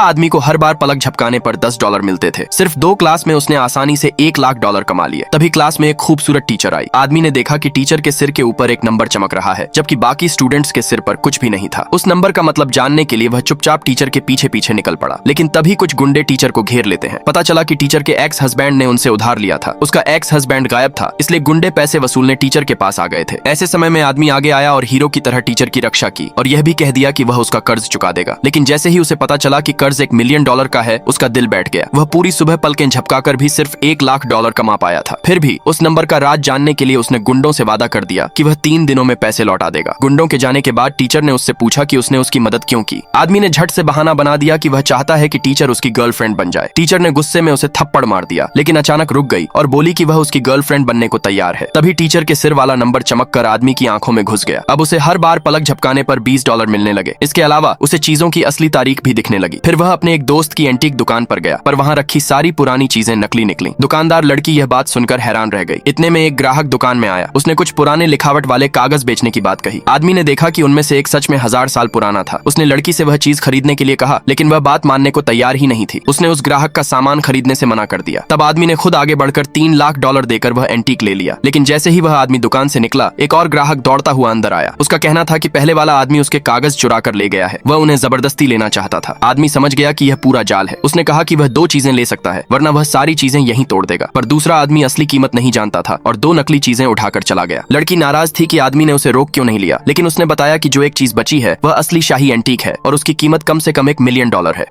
आदमी को हर बार पलक झपकाने पर $10 मिलते थे। सिर्फ 2 क्लास में उसने आसानी से $1,00,000 कमा लिए। तभी क्लास में एक खूबसूरत टीचर आई। आदमी ने देखा कि टीचर के सिर के ऊपर एक नंबर चमक रहा है, जबकि बाकी स्टूडेंट्स के सिर पर कुछ भी नहीं था। उस नंबर का मतलब जानने के लिए वह चुपचाप टीचर के पीछे पीछे निकल पड़ा, लेकिन तभी कुछ गुंडे टीचर को घेर लेते हैं। पता चला कि टीचर के एक्स हस्बैंड ने उनसे उधार लिया था। उसका एक्स हस्बैंड गायब था, इसलिए गुंडे पैसे वसूलने टीचर के पास आ गए थे। ऐसे समय में आदमी आगे आया और हीरो की तरह टीचर की रक्षा की और यह भी कह दिया कि वह उसका कर्ज चुका देगा। लेकिन जैसे ही उसे पता चला कि कर्ज $1 मिलियन का है, उसका दिल बैठ गया। वह पूरी सुबह पलकें झपकाकर भी सिर्फ $1,00,000 कमा पाया था। फिर भी उस नंबर का राज जानने के लिए उसने गुंडों से वादा कर दिया कि वह 3 दिनों में पैसे लौटा देगा। गुंडों के जाने के बाद टीचर ने उससे पूछा कि उसने उसकी मदद क्यों की। आदमी ने झट से बहाना बना दिया कि वह चाहता है कि टीचर उसकी गर्लफ्रेंड बन जाए। टीचर ने गुस्से में उसे थप्पड़ मार दिया, लेकिन अचानक रुक गई और बोली कि वह उसकी गर्लफ्रेंड बनने को तैयार है। तभी टीचर के सिर वाला नंबर चमक कर आदमी की आंखों में घुस गया। अब उसे हर बार पलक झपकाने पर $20 मिलने लगे। इसके अलावा उसे चीजों की असली तारीख भी दिखने लगी। फिर वह अपने एक दोस्त की एंटीक दुकान पर गया, पर वहां रखी सारी पुरानी चीजें नकली निकली। दुकानदार लड़की यह बात सुनकर हैरान रह गई। इतने में एक ग्राहक दुकान में आया। उसने कुछ पुराने लिखावट वाले कागज बेचने की बात कही। आदमी ने देखा कि उनमें से एक सच में 1000 साल पुराना था। उसने लड़की से वह चीज खरीदने के लिए कहा, लेकिन वह बात मानने को तैयार ही नहीं थी। उसने उस ग्राहक का सामान खरीदने से मना कर दिया। तब आदमी ने खुद आगे बढ़कर $3,00,000 देकर वह एंटीक ले लिया। लेकिन जैसे ही वह आदमी दुकान से निकला, एक और ग्राहक दौड़ता हुआ अंदर आया। उसका कहना था कि पहले वाला आदमी उसके कागज चुरा कर ले गया है। वह उन्हें जबरदस्ती लेना चाहता था। आदमी समझ गया कि यह पूरा जाल है। उसने कहा कि वह 2 चीजें ले सकता है, वरना वह सारी चीजें यहीं तोड़ देगा। पर दूसरा आदमी असली कीमत नहीं जानता था और 2 नकली चीजें उठाकर चला गया। लड़की नाराज थी कि आदमी ने उसे रोक क्यों नहीं लिया, लेकिन उसने बताया कि जो एक चीज बची है वह असली शाही एंटीक है और उसकी कीमत कम से कम $1 मिलियन है।